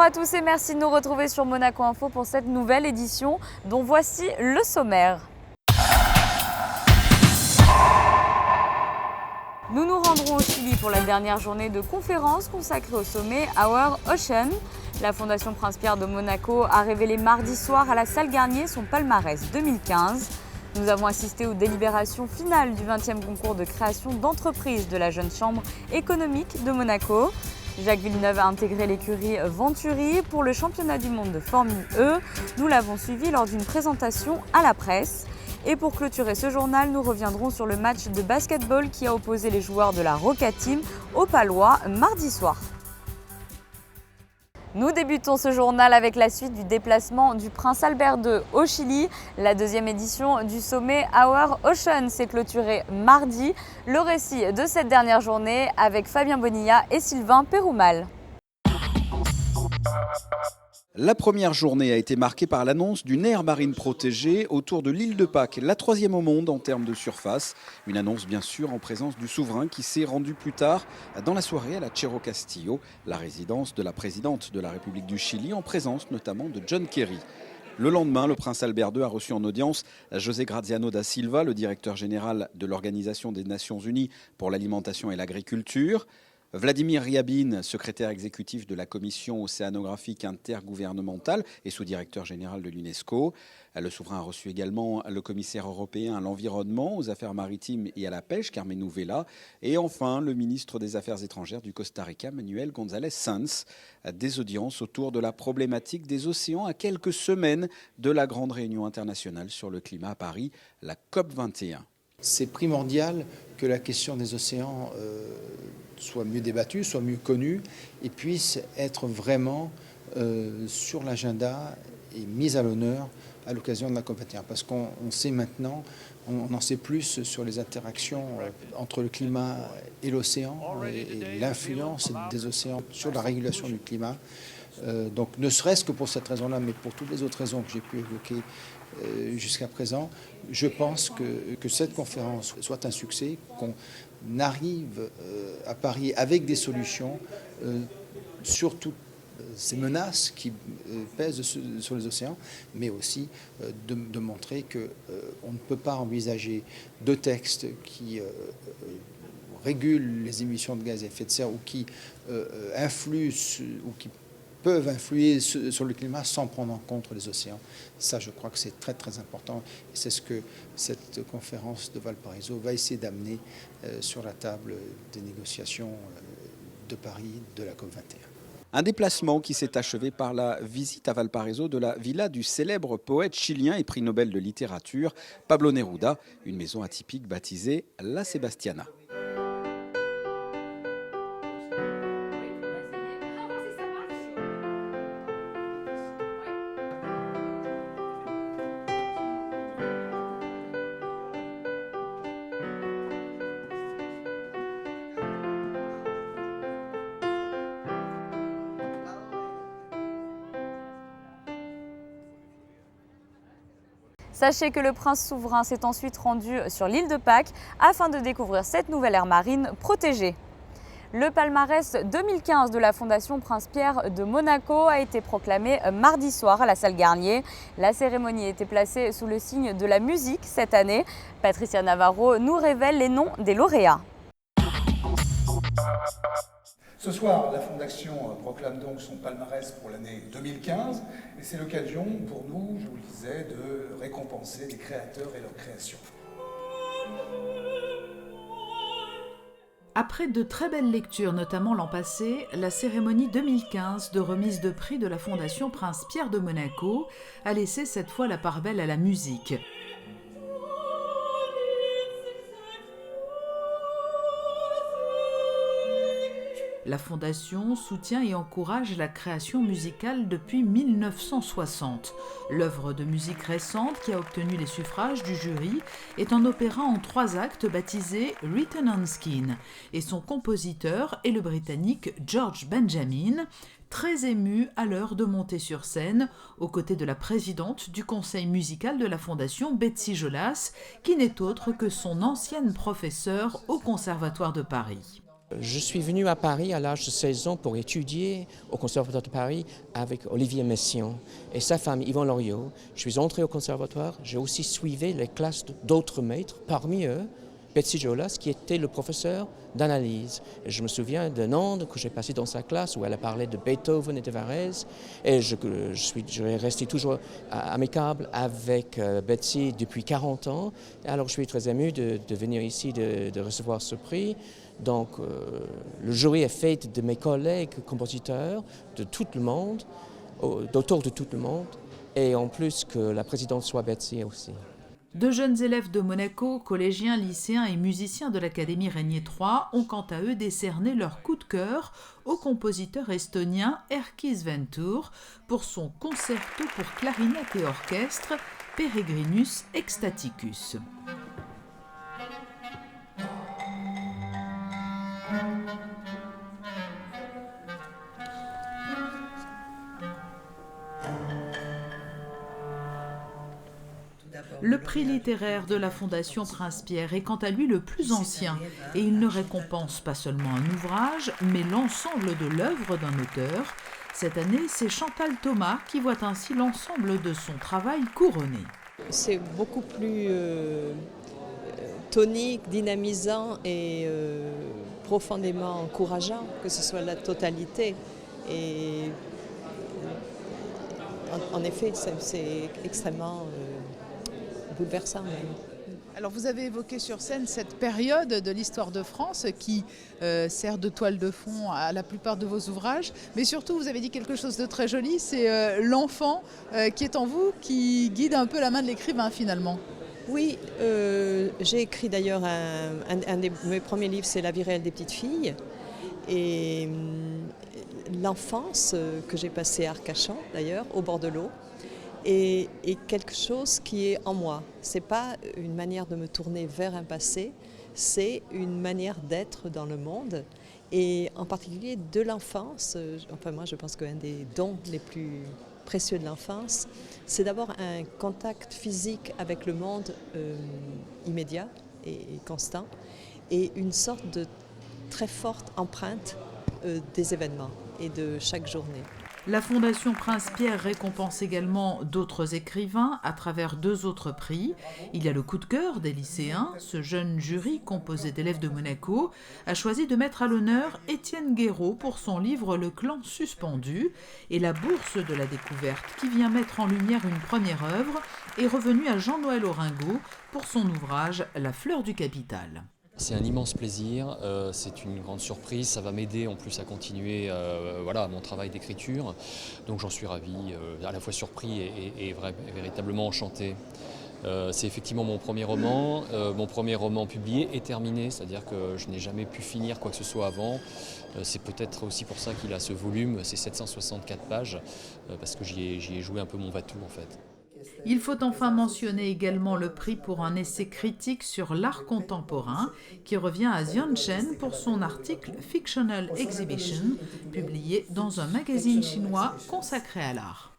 à tous et merci de nous retrouver sur Monaco Info pour cette nouvelle édition dont voici le sommaire. Nous nous rendrons au Chili pour la dernière journée de conférence consacrée au sommet Our Ocean. La Fondation Prince-Pierre de Monaco a révélé mardi soir à la salle Garnier son palmarès 2015. Nous avons assisté aux délibérations finales du 20e concours de création d'entreprise de la Jeune Chambre économique de Monaco. Jacques Villeneuve a intégré l'écurie Venturi pour le championnat du monde de Formule E. Nous l'avons suivi lors d'une présentation à la presse. Et pour clôturer ce journal, nous reviendrons sur le match de basketball qui a opposé les joueurs de la Roca Team aux Palois mardi soir. Nous débutons ce journal avec la suite du déplacement du Prince Albert II au Chili. La deuxième édition du sommet Our Ocean s'est clôturée mardi. Le récit de cette dernière journée avec Fabien Bonilla et Sylvain Péroumal. La première journée a été marquée par l'annonce d'une aire marine protégée autour de l'île de Pâques, la troisième au monde en termes de surface. Une annonce bien sûr en présence du souverain qui s'est rendu plus tard dans la soirée à la Cerro Castillo, la résidence de la présidente de la République du Chili, en présence notamment de John Kerry. Le lendemain, le prince Albert II a reçu en audience José Graziano da Silva, le directeur général de l'Organisation des Nations Unies pour l'alimentation et l'agriculture. Vladimir Ryabine, secrétaire exécutif de la commission océanographique intergouvernementale et sous-directeur général de l'UNESCO. Le souverain a reçu également le commissaire européen à l'environnement, aux affaires maritimes et à la pêche, Carmenu Vela. Et enfin, le ministre des Affaires étrangères du Costa Rica, Manuel González Sanz. Des audiences autour de la problématique des océans à quelques semaines de la grande réunion internationale sur le climat à Paris, la COP21. C'est primordial que la question des océans soit mieux débattue, soit mieux connue et puisse être vraiment sur l'agenda et mise à l'honneur à l'occasion de la COP21. Parce qu'on sait maintenant, on en sait plus sur les interactions entre le climat et l'océan et l'influence des océans sur la régulation du climat. Donc ne serait-ce que pour cette raison-là, mais pour toutes les autres raisons que j'ai pu évoquer jusqu'à présent, je pense que cette conférence soit un succès, qu'on arrive à Paris avec des solutions sur toutes ces menaces qui pèsent sur les océans, mais aussi de montrer qu'on ne peut pas envisager de textes qui régulent les émissions de gaz à effet de serre ou qui influent ou qui peuvent influer sur le climat sans prendre en compte les océans. Ça, je crois que c'est très très important et c'est ce que cette conférence de Valparaiso va essayer d'amener sur la table des négociations de Paris de la COP21. Un déplacement qui s'est achevé par la visite à Valparaiso de la villa du célèbre poète chilien et prix Nobel de littérature Pablo Neruda, une maison atypique baptisée La Sebastiana. Sachez que le prince souverain s'est ensuite rendu sur l'île de Pâques afin de découvrir cette nouvelle aire marine protégée. Le palmarès 2015 de la Fondation Prince-Pierre de Monaco a été proclamé mardi soir à la salle Garnier. La cérémonie a été placée sous le signe de la musique cette année. Patricia Navarro nous révèle les noms des lauréats. Ce soir, la Fondation proclame donc son palmarès pour l'année 2015 et c'est l'occasion pour nous, je vous le disais, de récompenser les créateurs et leurs créations. Après de très belles lectures, notamment l'an passé, la cérémonie 2015 de remise de prix de la Fondation Prince-Pierre de Monaco a laissé cette fois la part belle à la musique. La Fondation soutient et encourage la création musicale depuis 1960. L'œuvre de musique récente qui a obtenu les suffrages du jury est un opéra en 3 actes baptisé Written on Skin et son compositeur est le Britannique George Benjamin, très ému à l'heure de monter sur scène aux côtés de la présidente du conseil musical de la Fondation, Betsy Jolas, qui n'est autre que son ancienne professeure au Conservatoire de Paris. Je suis venu à Paris à l'âge de 16 ans pour étudier au Conservatoire de Paris avec Olivier Messiaen et sa femme Yvan Loriot. Je suis entré au Conservatoire, j'ai aussi suivi les classes d'autres maîtres, parmi eux Betsy Jolas, qui était le professeur d'analyse. Et je me souviens d'un an que j'ai passé dans sa classe où elle a parlé de Beethoven et de Varèse. Et je suis resté toujours amicable avec Betsy depuis 40 ans. Et alors je suis très ému de venir ici, de recevoir ce prix. Donc le jury est fait de mes collègues compositeurs, de tout le monde, d'auteurs de tout le monde. Et en plus que la présidente soit Betsy aussi. De jeunes élèves de Monaco, collégiens, lycéens et musiciens de l'Académie Régnier III ont quant à eux décerné leur coup de cœur au compositeur estonien Erkki Sventur pour son concerto pour clarinette et orchestre Peregrinus Ecstaticus. Le prix littéraire de la Fondation Prince-Pierre est quant à lui le plus ancien et il ne récompense pas seulement un ouvrage, mais l'ensemble de l'œuvre d'un auteur. Cette année, c'est Chantal Thomas qui voit ainsi l'ensemble de son travail couronné. C'est beaucoup plus tonique, dynamisant et profondément encourageant, que ce soit la totalité. Et en effet, c'est extrêmement bouleversant même. Alors vous avez évoqué sur scène cette période de l'histoire de France qui sert de toile de fond à la plupart de vos ouvrages, mais surtout vous avez dit quelque chose de très joli, c'est l'enfant qui est en vous, qui guide un peu la main de l'écrivain finalement. Oui, j'ai écrit d'ailleurs un de mes premiers livres, c'est La vie réelle des petites filles. Et l'enfance que j'ai passée à Arcachon d'ailleurs, au bord de l'eau, est quelque chose qui est en moi. Ce n'est pas une manière de me tourner vers un passé, c'est une manière d'être dans le monde. Et en particulier de l'enfance, enfin moi je pense qu'un des dons les plus précieux de l'enfance, c'est d'avoir un contact physique avec le monde immédiat et constant, et une sorte de très forte empreinte des événements et de chaque journée. La Fondation Prince-Pierre récompense également d'autres écrivains à travers 2 autres prix. Il y a le coup de cœur des lycéens. Ce jeune jury, composé d'élèves de Monaco, a choisi de mettre à l'honneur Étienne Guéraud pour son livre Le clan suspendu. Et la bourse de la découverte, qui vient mettre en lumière une première œuvre, est revenue à Jean-Noël Oringot pour son ouvrage La fleur du capital. C'est un immense plaisir, c'est une grande surprise, ça va m'aider en plus à continuer mon travail d'écriture. Donc j'en suis ravi, à la fois surpris et véritablement enchanté. C'est effectivement mon premier roman publié et terminé, c'est-à-dire que je n'ai jamais pu finir quoi que ce soit avant. C'est peut-être aussi pour ça qu'il a ce volume, ces 764 pages, parce que j'y ai joué un peu mon va-tout en fait. Il faut enfin mentionner également le prix pour un essai critique sur l'art contemporain qui revient à Xian Chen pour son article Fictional Exhibition, publié dans un magazine chinois consacré à l'art.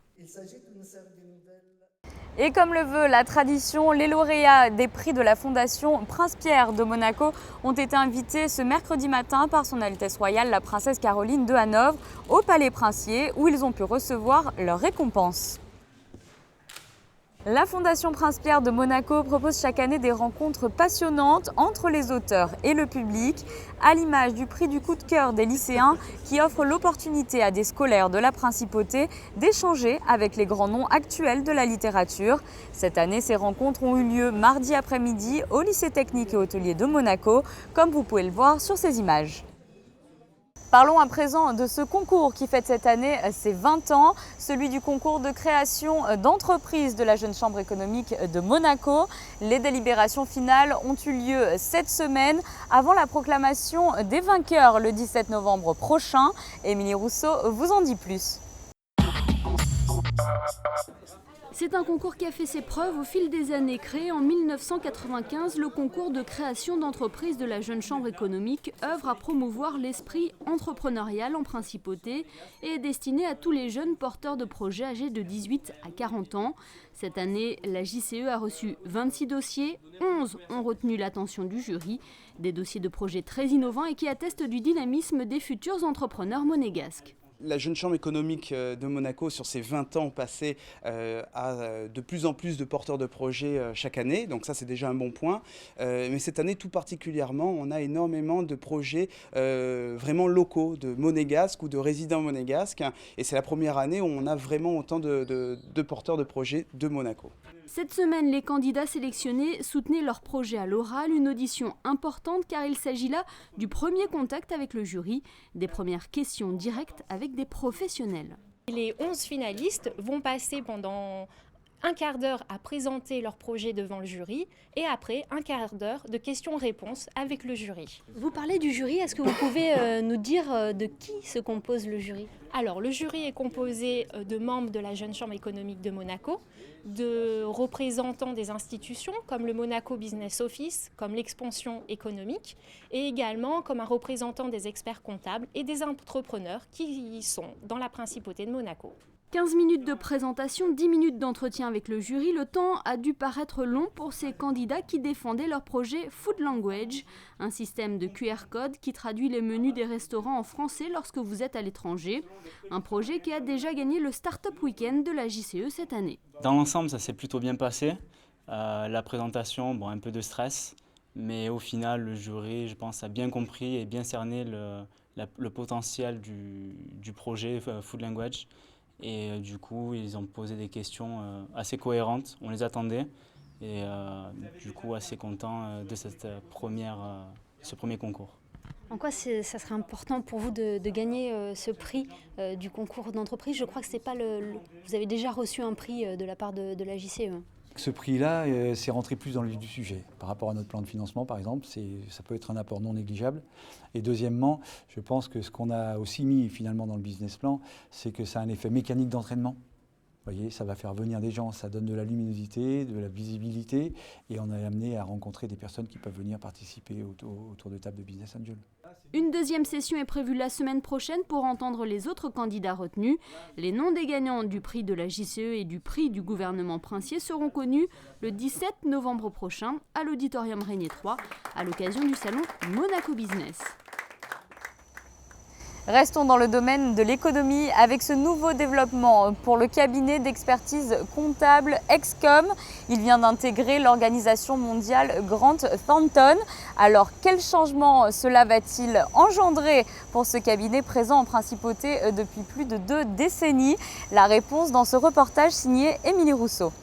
Et comme le veut la tradition, les lauréats des prix de la Fondation Prince-Pierre de Monaco ont été invités ce mercredi matin par son Altesse Royale la Princesse Caroline de Hanovre au Palais Princier où ils ont pu recevoir leur récompense. La Fondation Prince-Pierre de Monaco propose chaque année des rencontres passionnantes entre les auteurs et le public, à l'image du prix du coup de cœur des lycéens qui offre l'opportunité à des scolaires de la Principauté d'échanger avec les grands noms actuels de la littérature. Cette année, ces rencontres ont eu lieu mardi après-midi au lycée technique et hôtelier de Monaco, comme vous pouvez le voir sur ces images. Parlons à présent de ce concours qui fête cette année ses 20 ans, celui du concours de création d'entreprise de la Jeune Chambre économique de Monaco. Les délibérations finales ont eu lieu cette semaine avant la proclamation des vainqueurs le 17 novembre prochain. Émilie Rousseau vous en dit plus. C'est un concours qui a fait ses preuves au fil des années. Créé en 1995, le concours de création d'entreprise de la Jeune Chambre économique œuvre à promouvoir l'esprit entrepreneurial en principauté et est destiné à tous les jeunes porteurs de projets âgés de 18 à 40 ans. Cette année, la JCE a reçu 26 dossiers, 11 ont retenu l'attention du jury, des dossiers de projets très innovants et qui attestent du dynamisme des futurs entrepreneurs monégasques. La Jeune Chambre économique de Monaco, sur ses 20 ans passés, a de plus en plus de porteurs de projets chaque année. Donc ça, c'est déjà un bon point. Mais cette année, tout particulièrement, on a énormément de projets vraiment locaux, de monégasques ou de résidents monégasques. Et c'est la première année où on a vraiment autant de porteurs de projets de Monaco. Cette semaine, les candidats sélectionnés soutenaient leur projet à l'oral, une audition importante car il s'agit là du premier contact avec le jury, des premières questions directes avec des professionnels. Les 11 finalistes vont passer pendant un quart d'heure à présenter leur projet devant le jury et après un quart d'heure de questions-réponses avec le jury. Vous parlez du jury, est-ce que vous pouvez nous dire de qui se compose le jury ? Alors le jury est composé de membres de la Jeune Chambre économique de Monaco, de représentants des institutions comme le Monaco Business Office, comme l'expansion économique et également comme un représentant des experts comptables et des entrepreneurs qui sont dans la principauté de Monaco. 15 minutes de présentation, 10 minutes d'entretien avec le jury. Le temps a dû paraître long pour ces candidats qui défendaient leur projet Food Language, un système de QR code qui traduit les menus des restaurants en français lorsque vous êtes à l'étranger. Un projet qui a déjà gagné le Startup Weekend de la JCE cette année. Dans l'ensemble, ça s'est plutôt bien passé. La présentation, un peu de stress, mais au final, le jury, je pense, a bien compris et bien cerné le potentiel du projet Food Language. Et du coup, ils ont posé des questions assez cohérentes, on les attendait. Et du coup, assez content de ce premier concours. En quoi ça serait important pour vous de gagner ce prix du concours d'entreprise ? Je crois que c'est pas vous avez déjà reçu un prix de la part de la JCE. Ce prix-là, c'est rentré plus dans le vif du sujet. Par rapport à notre plan de financement, par exemple, ça peut être un apport non négligeable. Et deuxièmement, je pense que ce qu'on a aussi mis finalement dans le business plan, c'est que ça a un effet mécanique d'entraînement. Vous voyez, ça va faire venir des gens, ça donne de la luminosité, de la visibilité, et on est amené à rencontrer des personnes qui peuvent venir participer autour de tables de Business Angel. Une deuxième session est prévue la semaine prochaine pour entendre les autres candidats retenus. Les noms des gagnants du prix de la JCE et du prix du gouvernement princier seront connus le 17 novembre prochain à l'Auditorium Régnier 3 à l'occasion du salon Monaco Business. Restons dans le domaine de l'économie avec ce nouveau développement pour le cabinet d'expertise comptable Excom. Il vient d'intégrer l'organisation mondiale Grant Thornton. Alors quel changement cela va-t-il engendrer pour ce cabinet présent en principauté depuis plus de 2 décennies? La réponse dans ce reportage signé Émilie Rousseau.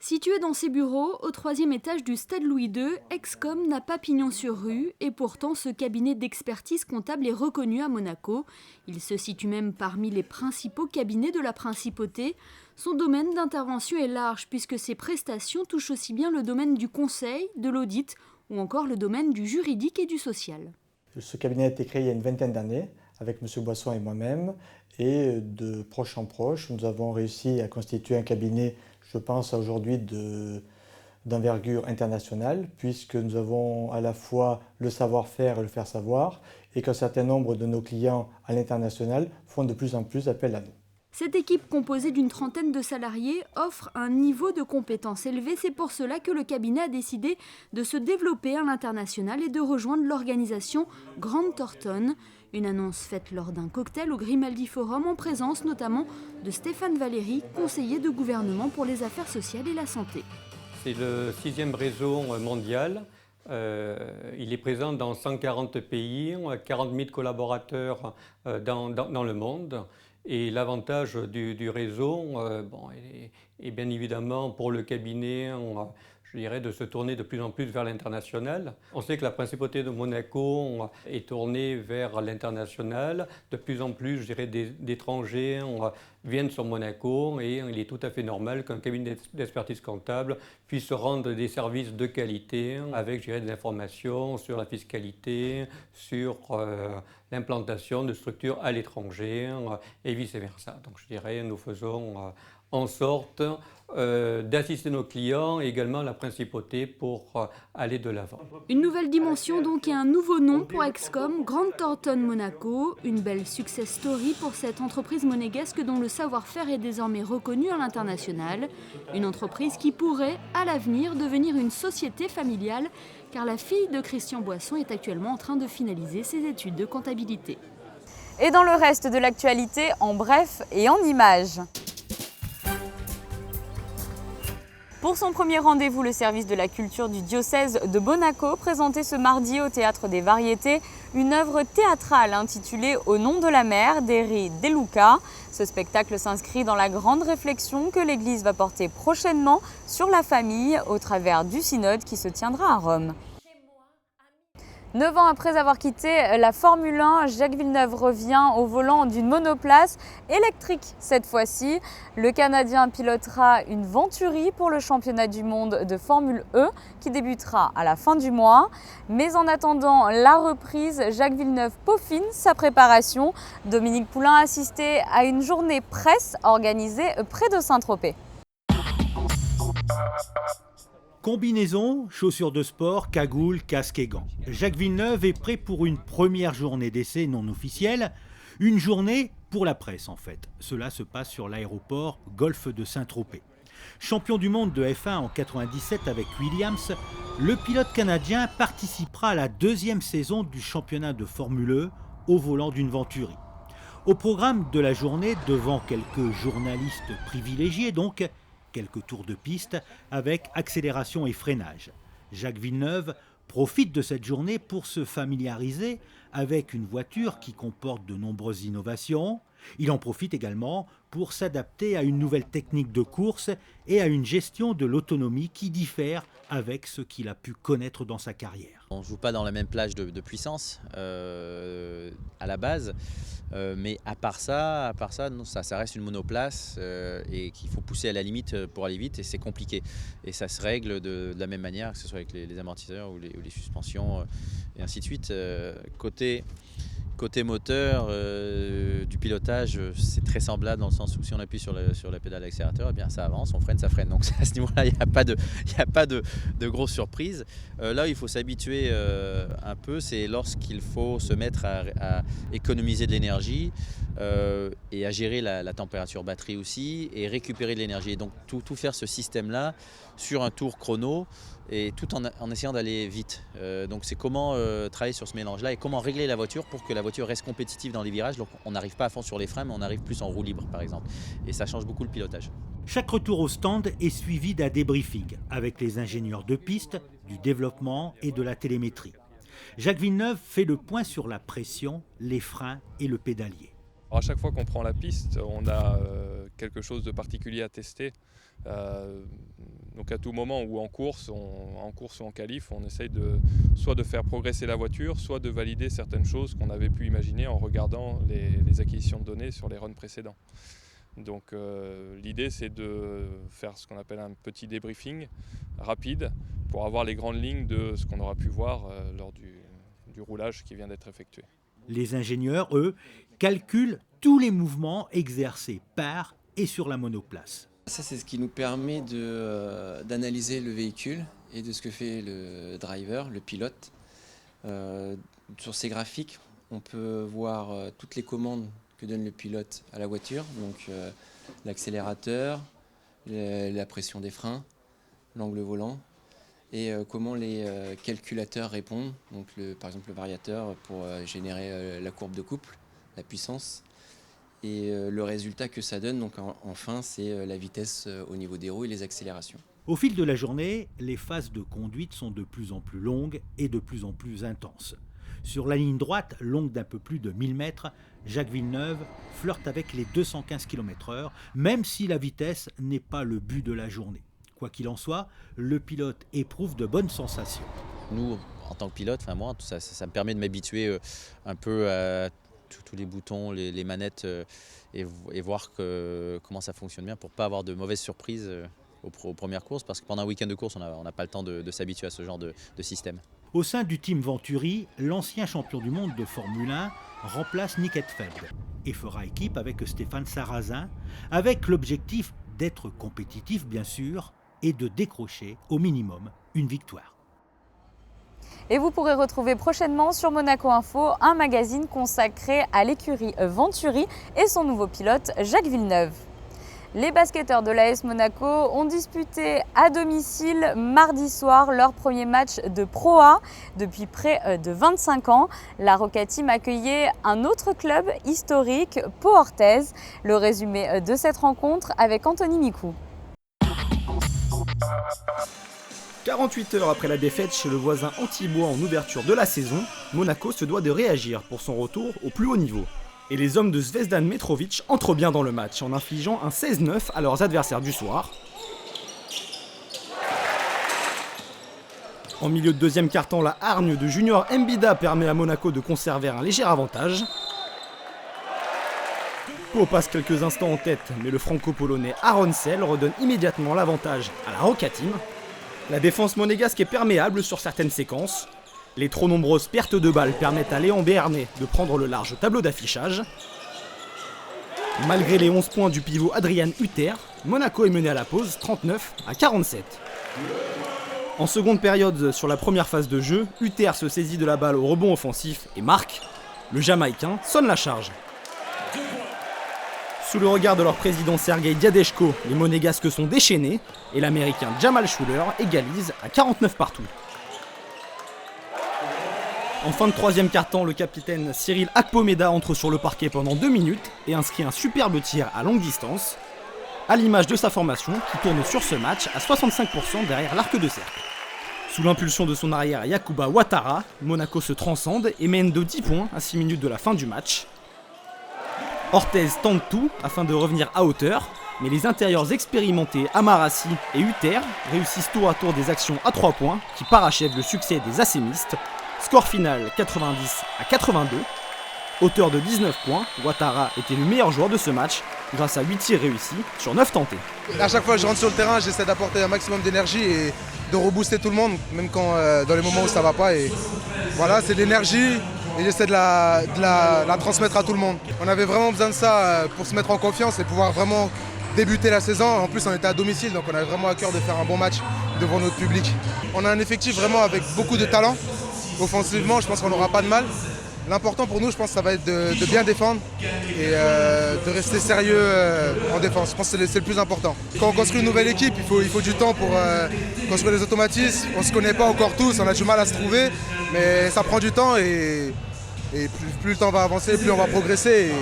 Situé dans ses bureaux, au 3e étage du Stade Louis II, Excom n'a pas pignon sur rue et pourtant ce cabinet d'expertise comptable est reconnu à Monaco. Il se situe même parmi les principaux cabinets de la principauté. Son domaine d'intervention est large puisque ses prestations touchent aussi bien le domaine du conseil, de l'audit ou encore le domaine du juridique et du social. Ce cabinet a été créé il y a une vingtaine d'années avec M. Boisson et moi-même et de proche en proche, nous avons réussi à constituer un cabinet, je pense aujourd'hui, d'envergure internationale, puisque nous avons à la fois le savoir-faire et le faire savoir, et qu'un certain nombre de nos clients à l'international font de plus en plus appel à nous. Cette équipe composée d'une trentaine de salariés offre un niveau de compétence élevé. C'est pour cela que le cabinet a décidé de se développer à l'international et de rejoindre l'organisation Grant Thornton. Une annonce faite lors d'un cocktail au Grimaldi Forum en présence notamment de Stéphane Valéry, conseiller de gouvernement pour les affaires sociales et la santé. C'est le 6e réseau mondial. Il est présent dans 140 pays, 40 000 collaborateurs dans le monde. Et l'avantage du réseau est bien évidemment pour le cabinet, je dirais, de se tourner de plus en plus vers l'international. On sait que la principauté de Monaco est tournée vers l'international. De plus en plus, je dirais, d'étrangers viennent sur Monaco et il est tout à fait normal qu'un cabinet d'expertise comptable puisse rendre des services de qualité avec, je dirais, des informations sur la fiscalité, sur l'implantation de structures à l'étranger et vice-versa. Donc je dirais, nous faisons en sorte d'assister nos clients et également la principauté pour aller de l'avant. Une nouvelle dimension donc et un nouveau nom pour Excom, Grant Thornton Monaco. Une belle success story pour cette entreprise monégasque dont le savoir-faire est désormais reconnu à l'international. Une entreprise qui pourrait, à l'avenir, devenir une société familiale car la fille de Christian Boisson est actuellement en train de finaliser ses études de comptabilité. Et dans le reste de l'actualité, en bref et en images. Pour son premier rendez-vous, le service de la culture du diocèse de Monaco présentait ce mardi au Théâtre des Variétés une œuvre théâtrale intitulée Au nom de la mer d'Eri De Luca. Ce spectacle s'inscrit dans la grande réflexion que l'Église va porter prochainement sur la famille au travers du synode qui se tiendra à Rome. 9 ans après avoir quitté la Formule 1, Jacques Villeneuve revient au volant d'une monoplace électrique cette fois-ci. Le Canadien pilotera une Venturi pour le championnat du monde de Formule E qui débutera à la fin du mois. Mais en attendant la reprise, Jacques Villeneuve peaufine sa préparation. Dominique Poulain a assisté à une journée presse organisée près de Saint-Tropez. Combinaison, chaussures de sport, cagoule, casque et gants. Jacques Villeneuve est prêt pour une première journée d'essai non officielle. Une journée pour la presse en fait. Cela se passe sur l'aéroport Golfe de Saint-Tropez. Champion du monde de F1 en 97 avec Williams, le pilote canadien participera à la deuxième saison du championnat de Formule E au volant d'une Venturi. Au programme de la journée, devant quelques journalistes privilégiés donc, quelques tours de piste avec accélération et freinage. Jacques Villeneuve profite de cette journée pour se familiariser avec une voiture qui comporte de nombreuses innovations. Il en profite également pour s'adapter à une nouvelle technique de course et à une gestion de l'autonomie qui diffère avec ce qu'il a pu connaître dans sa carrière. On ne joue pas dans la même plage de puissance à la base, mais à part ça, non, ça reste une monoplace et qu'il faut pousser à la limite pour aller vite et c'est compliqué. Et ça se règle de la même manière, que ce soit avec les amortisseurs ou les suspensions et ainsi de suite. Côté moteur du pilotage, c'est très semblable dans le sens où si on appuie sur la pédale d'accélérateur, eh bien ça avance, on freine, ça freine. Donc à ce niveau-là, il n'y a pas de grosses surprises. Là où il faut s'habituer un peu, c'est lorsqu'il faut se mettre à économiser de l'énergie et à gérer la température batterie aussi et récupérer de l'énergie. Et donc tout faire ce système-là sur un tour chrono et tout en essayant d'aller vite. Donc c'est comment travailler sur ce mélange-là et comment régler la voiture pour que la voiture reste compétitive dans les virages. Donc on n'arrive pas à fond sur les freins, mais on arrive plus en roue libre par exemple. Et ça change beaucoup le pilotage. Chaque retour au stand est suivi d'un débriefing avec les ingénieurs de piste, du développement et de la télémétrie. Jacques Villeneuve fait le point sur la pression, les freins et le pédalier. Alors à chaque fois qu'on prend la piste, on a quelque chose de particulier à tester. Donc à tout moment ou en course ou en qualif, on essaye soit de faire progresser la voiture, soit de valider certaines choses qu'on avait pu imaginer en regardant les acquisitions de données sur les runs précédents. Donc l'idée c'est de faire ce qu'on appelle un petit débriefing rapide pour avoir les grandes lignes de ce qu'on aura pu voir lors du roulage qui vient d'être effectué. Les ingénieurs, eux, calculent tous les mouvements exercés par et sur la monoplace. Ça, c'est ce qui nous permet d'analyser le véhicule et de ce que fait le driver, le pilote. Sur ces graphiques, on peut voir toutes les commandes que donne le pilote à la voiture, donc l'accélérateur, la pression des freins, l'angle volant, et comment les calculateurs répondent, donc par exemple le variateur pour générer la courbe de couple, la puissance. Et le résultat que ça donne, donc enfin, c'est la vitesse au niveau des roues et les accélérations. Au fil de la journée, les phases de conduite sont de plus en plus longues et de plus en plus intenses. Sur la ligne droite, longue d'un peu plus de 1000 mètres, Jacques Villeneuve flirte avec les 215 km/h, même si la vitesse n'est pas le but de la journée. Quoi qu'il en soit, le pilote éprouve de bonnes sensations. Nous, en tant que pilote, moi, ça me permet de m'habituer un peu à tous les boutons, les manettes et voir comment ça fonctionne bien pour ne pas avoir de mauvaises surprises aux premières courses, parce que pendant un week-end de course, on n'a pas le temps de s'habituer à ce genre de système. Au sein du team Venturi, l'ancien champion du monde de Formule 1 remplace Nick Heidfeld et fera équipe avec Stéphane Sarrazin, avec l'objectif d'être compétitif bien sûr et de décrocher au minimum une victoire. Et vous pourrez retrouver prochainement sur Monaco Info un magazine consacré à l'écurie Venturi et son nouveau pilote Jacques Villeneuve. Les basketteurs de l'AS Monaco ont disputé à domicile mardi soir leur premier match de Pro A depuis près de 25 ans. La Roca Team accueillait un autre club historique, Pau Orthez. Le résumé de cette rencontre avec Anthony Micou. 48 heures après la défaite chez le voisin Antibois en ouverture de la saison, Monaco se doit de réagir pour son retour au plus haut niveau. Et les hommes de Zvezdan Mitrovic entrent bien dans le match en infligeant un 16-9 à leurs adversaires du soir. En milieu de deuxième quart-temps, la hargne de Junior Mbida permet à Monaco de conserver un léger avantage. Pau passe quelques instants en tête, mais le franco-polonais Aronsel redonne immédiatement l'avantage à la Roca Team. La défense monégasque est perméable sur certaines séquences. Les trop nombreuses pertes de balles permettent à Léon Béarnais de prendre le large tableau d'affichage. Malgré les 11 points du pivot Adrian Hutter, Monaco est mené à la pause 39-47. En seconde période, sur la première phase de jeu, Hutter se saisit de la balle au rebond offensif et marque. Le Jamaïcain sonne la charge. Sous le regard de leur président Sergei Diadeshko, les Monégasques sont déchaînés et l'Américain Jamal Schuller égalise à 49 partout. En fin de troisième quart-temps, le capitaine Cyril Akpomeda entre sur le parquet pendant 2 minutes et inscrit un superbe tir à longue distance, à l'image de sa formation qui tourne sur ce match à 65% derrière l'arc de cercle. Sous l'impulsion de son arrière Yakuba Ouattara, Monaco se transcende et mène de 10 points à 6 minutes de la fin du match. Orthez tente tout afin de revenir à hauteur, mais les intérieurs expérimentés Amarassi et Hutter réussissent tour à tour des actions à 3 points qui parachèvent le succès des assémistes. Score final 90-82. Auteur de 19 points, Ouattara était le meilleur joueur de ce match grâce à 8 tirs réussis sur 9 tentés. À chaque fois que je rentre sur le terrain, j'essaie d'apporter un maximum d'énergie et de rebooster tout le monde, même quand dans les moments où ça va pas. Et voilà, c'est de l'énergie et j'essaie de la transmettre à tout le monde. On avait vraiment besoin de ça pour se mettre en confiance et pouvoir vraiment débuter la saison. En plus, on était à domicile, donc on avait vraiment à cœur de faire un bon match devant notre public. On a un effectif vraiment avec beaucoup de talent. Offensivement, je pense qu'on n'aura pas de mal. L'important pour nous, je pense, ça va être de bien défendre et de rester sérieux en défense. Je pense que c'est le plus important. Quand on construit une nouvelle équipe, il faut du temps pour construire les automatismes. On ne se connaît pas encore tous, on a du mal à se trouver, mais ça prend du temps et plus le temps va avancer, plus on va progresser et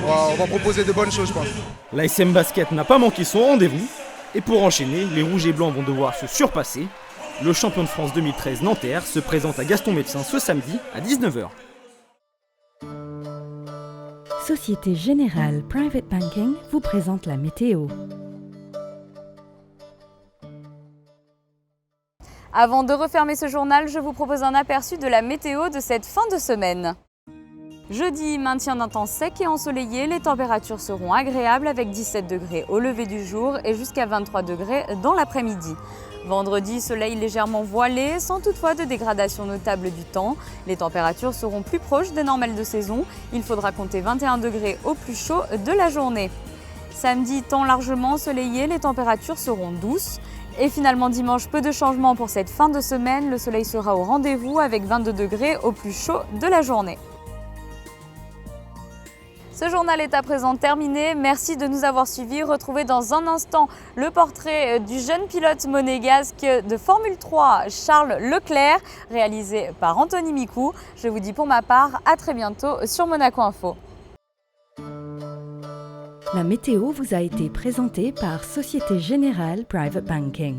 on va proposer de bonnes choses, je pense. L'ASM Basket n'a pas manqué son rendez-vous et pour enchaîner, les Rouges et Blancs vont devoir se surpasser. Le champion de France 2013 Nanterre se présente à Gaston Médecin ce samedi à 19h. Société Générale Private Banking vous présente la météo. Avant de refermer ce journal, je vous propose un aperçu de la météo de cette fin de semaine. Jeudi, maintien d'un temps sec et ensoleillé, les températures seront agréables avec 17 degrés au lever du jour et jusqu'à 23 degrés dans l'après-midi. Vendredi, soleil légèrement voilé, sans toutefois de dégradation notable du temps. Les températures seront plus proches des normales de saison. Il faudra compter 21 degrés au plus chaud de la journée. Samedi, temps largement ensoleillé, les températures seront douces. Et finalement dimanche, peu de changements pour cette fin de semaine. Le soleil sera au rendez-vous avec 22 degrés au plus chaud de la journée. Ce journal est à présent terminé. Merci de nous avoir suivis. Retrouvez dans un instant le portrait du jeune pilote monégasque de Formule 3, Charles Leclerc, réalisé par Anthony Micou. Je vous dis pour ma part à très bientôt sur Monaco Info. La météo vous a été présentée par Société Générale Private Banking.